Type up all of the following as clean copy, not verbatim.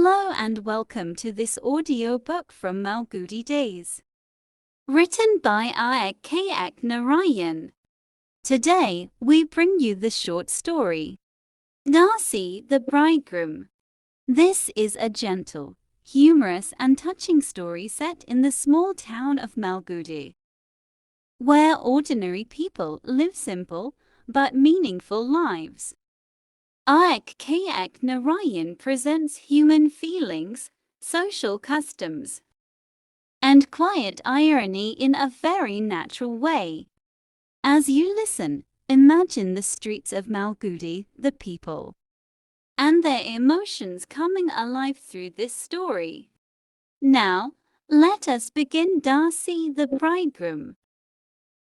Hello and welcome to this audiobook from Malgudi Days. Written by Narayan. Today, we bring you the short story, Dasi the Bridegroom. This is a gentle, humorous and touching story set in the small town of Malgudi, where ordinary people live simple but meaningful lives. Narayan presents human feelings, social customs, and quiet irony in a very natural way. As you listen, imagine the streets of Malgudi, the people, and their emotions coming alive through this story. Now, let us begin. Dasi the Bridegroom.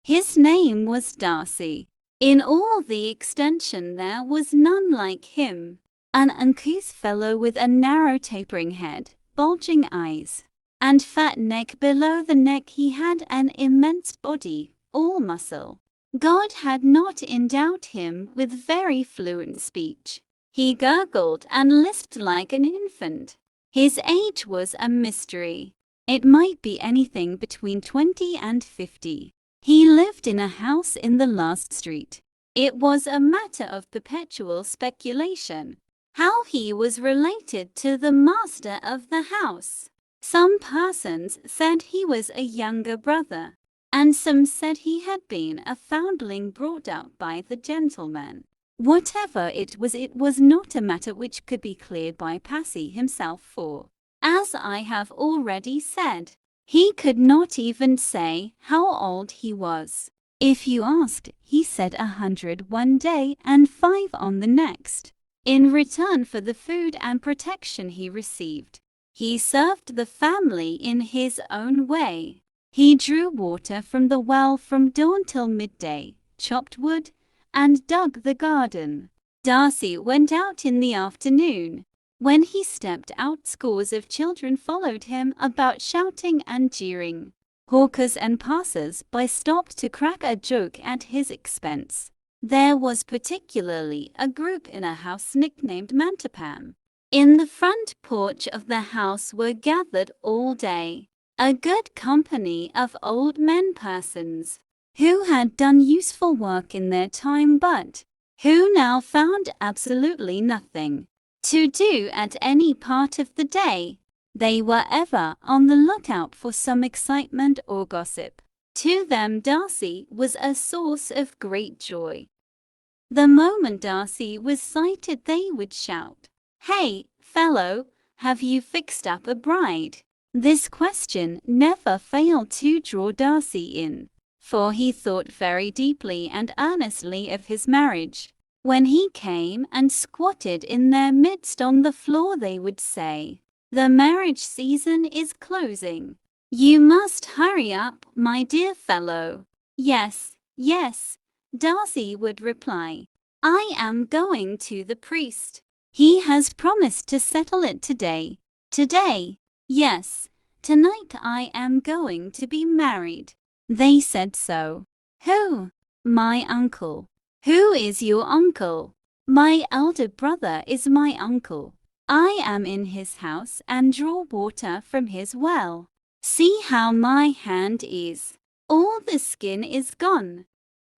His name was Dasi. In all the extension there was none like him, an uncouth fellow with a narrow tapering head, bulging eyes, and fat neck. Below the neck he had an immense body, all muscle. God had not endowed him with very fluent speech. He gurgled and lisped like an infant. His age was a mystery. It might be anything between 20 and 50. He lived in a house in the last street. It was a matter of perpetual speculation how he was related to the master of the house. Some persons said he was a younger brother, and some said he had been a foundling brought up by the gentleman. Whatever it was not a matter which could be cleared by Passy himself, for, as I have already said, he could not even say how old he was. If you asked, he said 100 one day and 5 on the next. In return for the food and protection he received, he served the family in his own way. He drew water from the well from dawn till midday, chopped wood, and dug the garden. Dasi went out in the afternoon. When he stepped out, scores of children followed him about, shouting and jeering. Hawkers and passers-by stopped to crack a joke at his expense. There was particularly a group in a house nicknamed Mantapam. In the front porch of the house were gathered all day a good company of old men persons, who had done useful work in their time but who now found absolutely nothing to do at any part of the day. They were ever on the lookout for some excitement or gossip. To them Dasi was a source of great joy. The moment Dasi was sighted they would shout, "Hey, fellow, have you fixed up a bride?" This question never failed to draw Dasi in, for he thought very deeply and earnestly of his marriage. When he came and squatted in their midst on the floor they would say, "The marriage season is closing. You must hurry up, my dear fellow." "Yes, yes," Dasi would reply. "I am going to the priest. He has promised to settle it today." "Today?" "Yes, tonight I am going to be married." They said so. "Who?" "My uncle." "Who is your uncle?" "My elder brother is my uncle. I am in his house and draw water from his well. See how my hand is. All the skin is gone."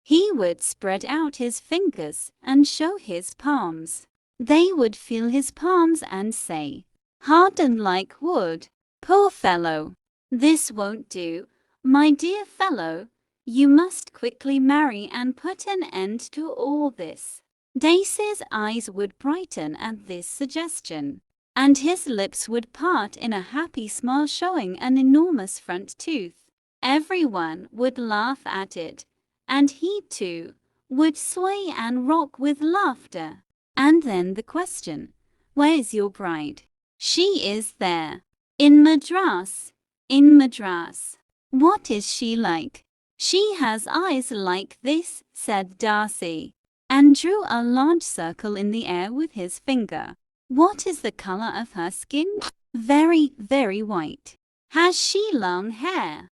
He would spread out his fingers and show his palms. They would feel his palms and say, "Hardened like wood." "Poor fellow. This won't do, my dear fellow. You must quickly marry and put an end to all this." Dasi's eyes would brighten at this suggestion, and his lips would part in a happy smile showing an enormous front tooth. Everyone would laugh at it, and he too would sway and rock with laughter. And then the question, "Where's your bride?" "She is there. In Madras." "In Madras. What is she like?" "She has eyes like this," said Dasi, and drew a large circle in the air with his finger. "What is the color of her skin?" "Very, very white." "Has she long hair?"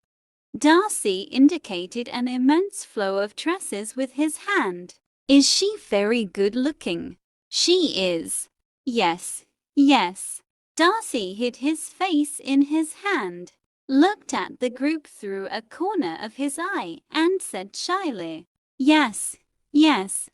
Dasi indicated an immense flow of tresses with his hand. "Is she very good looking?" "She is." "Yes, yes." Darcy hid his face in his hand, looked at the group through a corner of his eye, and said shyly, "Yes, yes,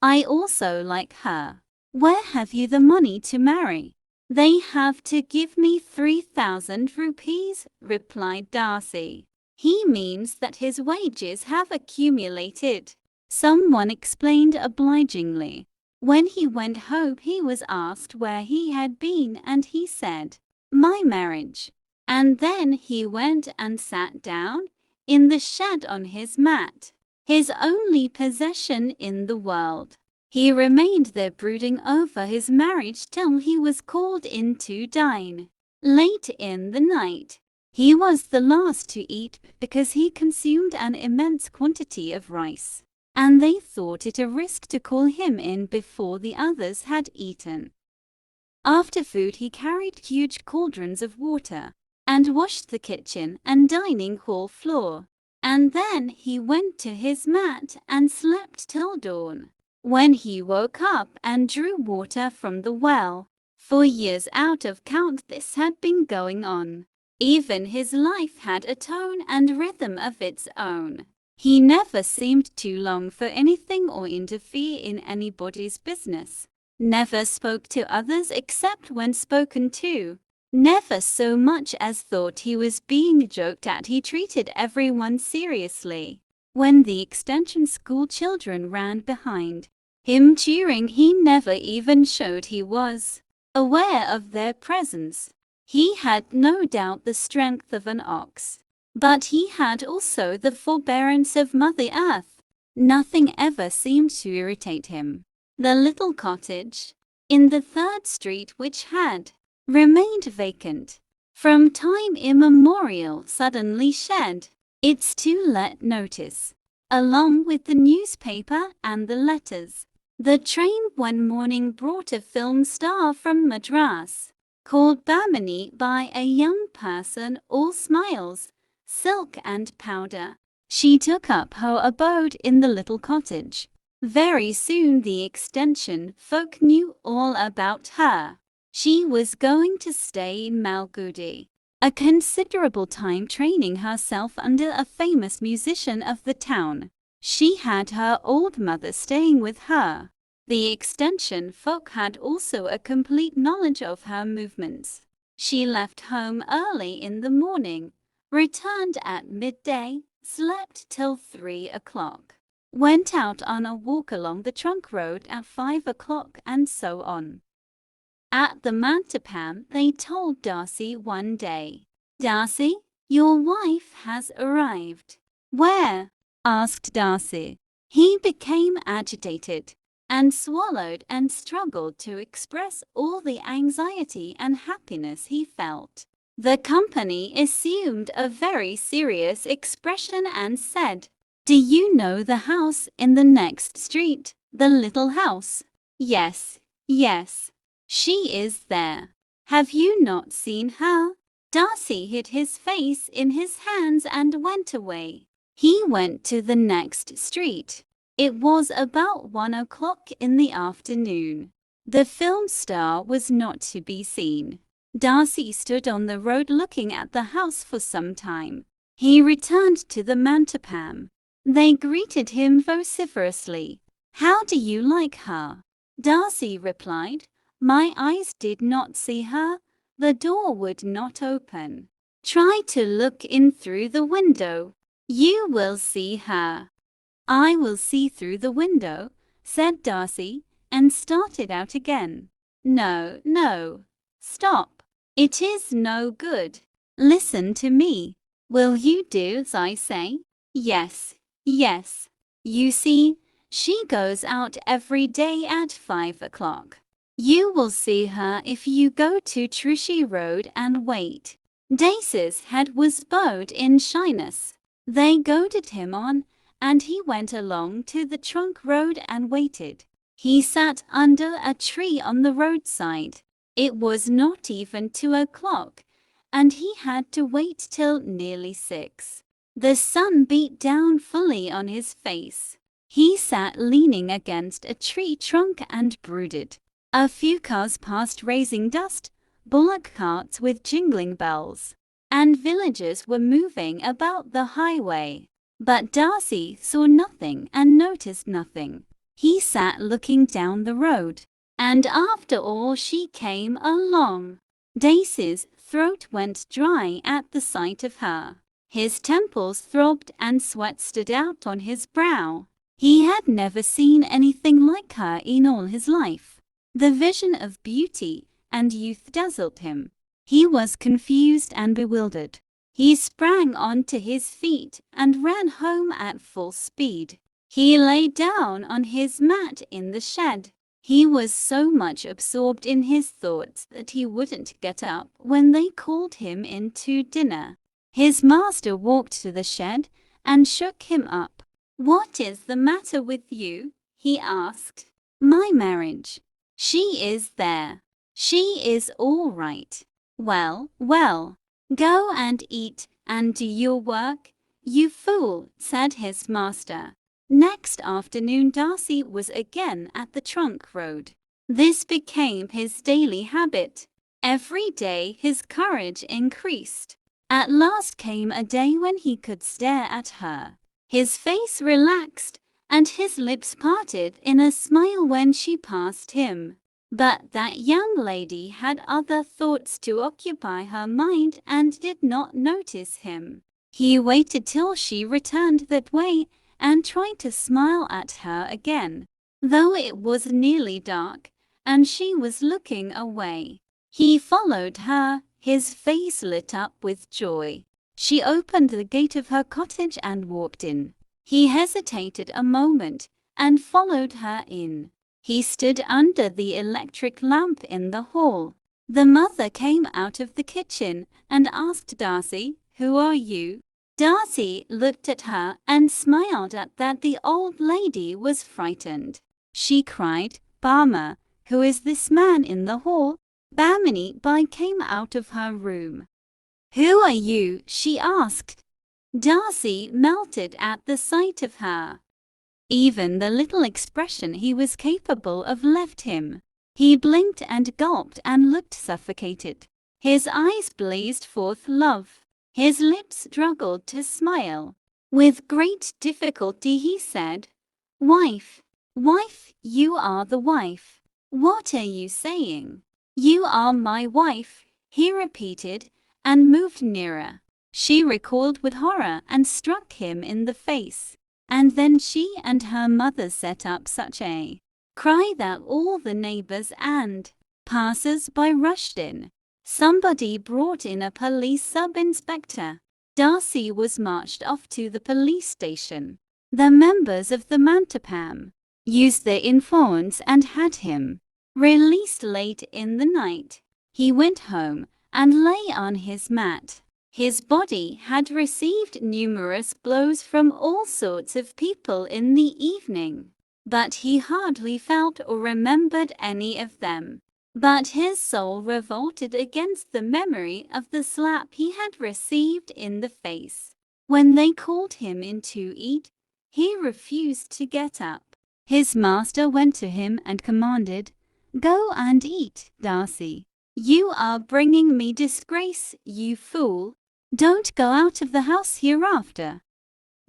I also like her. Where have you the money to marry?" "They have to give me 3,000 rupees, replied Darcy. "He means that his wages have accumulated," someone explained obligingly. When he went home, he was asked where he had been, and he said, "My marriage." And then he went and sat down in the shed on his mat, his only possession in the world. He remained there brooding over his marriage till he was called in to dine. Late in the night, he was the last to eat because he consumed an immense quantity of rice, and they thought it a risk to call him in before the others had eaten. After food, he carried huge cauldrons of water and washed the kitchen and dining hall floor, and then he went to his mat and slept till dawn, when he woke up and drew water from the well. For years out of count this had been going on. Even his life had a tone and rhythm of its own. He never seemed to long for anything or interfere in anybody's business, never spoke to others except when spoken to, never so much as thought he was being joked at. He treated everyone seriously. When the extension school children ran behind him cheering, he never even showed he was aware of their presence. He had no doubt the strength of an ox, but he had also the forbearance of Mother Earth. Nothing ever seemed to irritate him. The little cottage in the 3rd Street, which had remained vacant from time immemorial, suddenly shed its to-let notice, along with the newspaper and the letters. The train one morning brought a film star from Madras, called Bamini by a young person, all smiles, silk and powder. She took up her abode in the little cottage. Very soon the extension folk knew all about her. She was going to stay in Malgudi a considerable time, training herself under a famous musician of the town. She had her old mother staying with her. The extension folk had also a complete knowledge of her movements. She left home early in the morning, returned at midday, slept till 3 o'clock, went out on a walk along the trunk road at 5 o'clock, and so on. At the Mandapam, they told Darcy one day, "Darcy, your wife has arrived." "Where?" asked Darcy. He became agitated and swallowed and struggled to express all the anxiety and happiness he felt. The company assumed a very serious expression and said, "Do you know the house in the next street, the little house?" "Yes, yes. She is there." "Have you not seen her?" Darcy hid his face in his hands and went away. He went to the next street. It was about 1 o'clock in the afternoon. The film star was not to be seen. Darcy stood on the road looking at the house for some time. He returned to the Mandapam. They greeted him vociferously. "How do you like her?" Darcy replied, "My eyes did not see her. The door would not open. Try to look in through the window. You will see her." "I will see through the window," said Darcy, and started out again. "No, no. Stop. It is no good. Listen to me. Will you do as I say?" "Yes, yes. You see, she goes out every day at 5 o'clock. You will see her if you go to Trushy Road and wait." Dace's head was bowed in shyness. They goaded him on, and he went along to the trunk road and waited. He sat under a tree on the roadside. It was not even 2 o'clock, and he had to wait till nearly 6. The sun beat down fully on his face. He sat leaning against a tree trunk and brooded. A few cars passed raising dust, bullock carts with jingling bells, and villagers were moving about the highway. But Darcy saw nothing and noticed nothing. He sat looking down the road, and after all she came along. Daisy's throat went dry at the sight of her. His temples throbbed and sweat stood out on his brow. He had never seen anything like her in all his life. The vision of beauty and youth dazzled him. He was confused and bewildered. He sprang onto his feet and ran home at full speed. He lay down on his mat in the shed. He was so much absorbed in his thoughts that he wouldn't get up when they called him in to dinner. His master walked to the shed and shook him up. "What is the matter with you?" he asked. "My marriage. She is there. She is all right." Well, go and eat and do your work, you fool," said his master. Next afternoon Darcy was again at the trunk road. This became his daily habit. Every day his courage increased. At last came a day when he could stare at her. His face relaxed, and his lips parted in a smile when she passed him. But that young lady had other thoughts to occupy her mind and did not notice him. He waited till she returned that way and tried to smile at her again, though it was nearly dark and she was looking away. He followed her, his face lit up with joy. She opened the gate of her cottage and walked in. He hesitated a moment and followed her in. He stood under the electric lamp in the hall. The mother came out of the kitchen and asked Darcy, "Who are you?" Darcy looked at her and smiled at that. The old lady was frightened. She cried, "Bama, who is this man in the hall?" Bamini Bai came out of her room. "Who are you?" she asked. Darcy melted at the sight of her. Even the little expression he was capable of left him. He blinked and gulped and looked suffocated. His eyes blazed forth love. His lips struggled to smile. With great difficulty he said, "Wife, wife, you are the wife. What are you saying?" "You are my wife," he repeated, and moved nearer. She recoiled with horror and struck him in the face. And then she and her mother set up such a cry that all the neighbors and passers-by rushed in. Somebody brought in a police sub-inspector. Darcy was marched off to the police station. The members of the Mantapam used their influence and had him released late in the night. He went home and lay on his mat. His body had received numerous blows from all sorts of people in the evening, but he hardly felt or remembered any of them. But his soul revolted against the memory of the slap he had received in the face. When they called him in to eat, he refused to get up. His master went to him and commanded, "Go and eat, Darcy. You are bringing me disgrace, you fool. Don't go out of the house hereafter."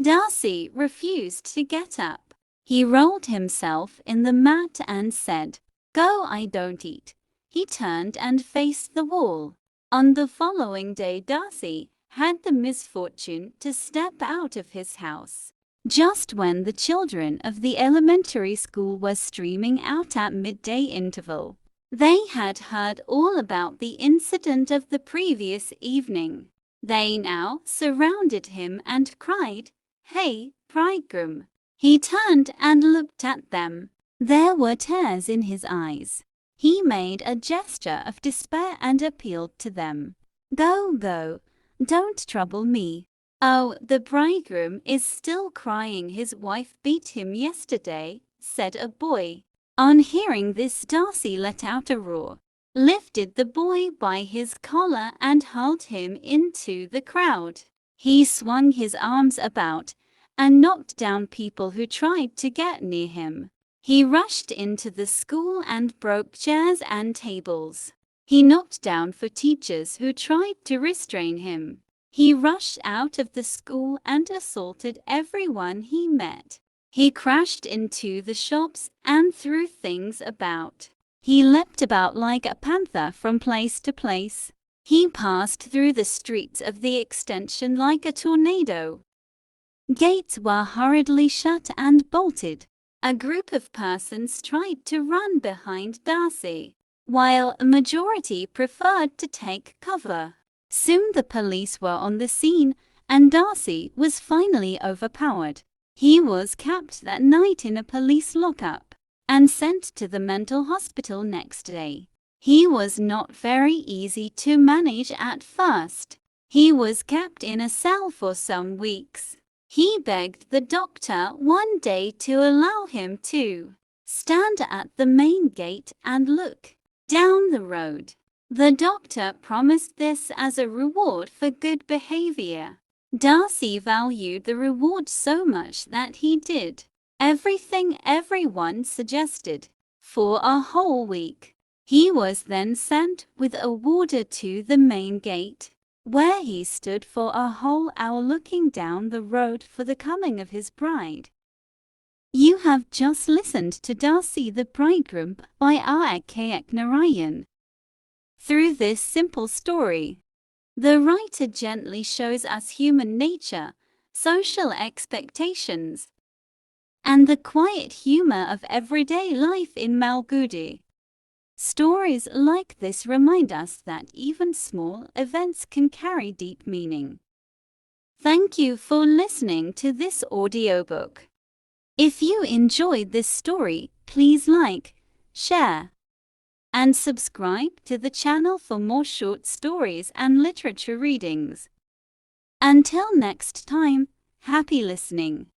Darcy refused to get up. He rolled himself in the mat and said, "Go, I don't eat." He turned and faced the wall. On the following day Darcy had the misfortune to step out of his house just when the children of the elementary school were streaming out at midday interval. They had heard all about the incident of the previous evening. They now surrounded him and cried, "Hey, bridegroom!" He turned and looked at them. There were tears in his eyes. He made a gesture of despair and appealed to them. "Go, go, don't trouble me." "Oh, the bridegroom is still crying. His wife beat him yesterday," said a boy. On hearing this, Darcy let out a roar, lifted the boy by his collar and hurled him into the crowd. He swung his arms about and knocked down people who tried to get near him. He rushed into the school and broke chairs and tables. He knocked down for teachers who tried to restrain him. He rushed out of the school and assaulted everyone he met. He crashed into the shops and threw things about. He leapt about like a panther from place to place. He passed through the streets of the extension like a tornado. Gates were hurriedly shut and bolted. A group of persons tried to run behind Dasi, while a majority preferred to take cover. Soon the police were on the scene, and Dasi was finally overpowered. He was kept that night in a police lockup and sent to the mental hospital next day. He was not very easy to manage at first. He was kept in a cell for some weeks. He begged the doctor one day to allow him to stand at the main gate and look down the road. The doctor promised this as a reward for good behavior. Dasi valued the reward so much that he did everything everyone suggested for a whole week. He was then sent with a warder to the main gate, where he stood for a whole hour looking down the road for the coming of his bride. You have just listened to Dasi the Bridegroom by Narayan. Through this simple story, the writer gently shows us human nature, social expectations, and the quiet humor of everyday life in Malgudi. Stories like this remind us that even small events can carry deep meaning. Thank you for listening to this audiobook. If you enjoyed this story, please like, share, and subscribe to the channel for more short stories and literature readings. Until next time, happy listening.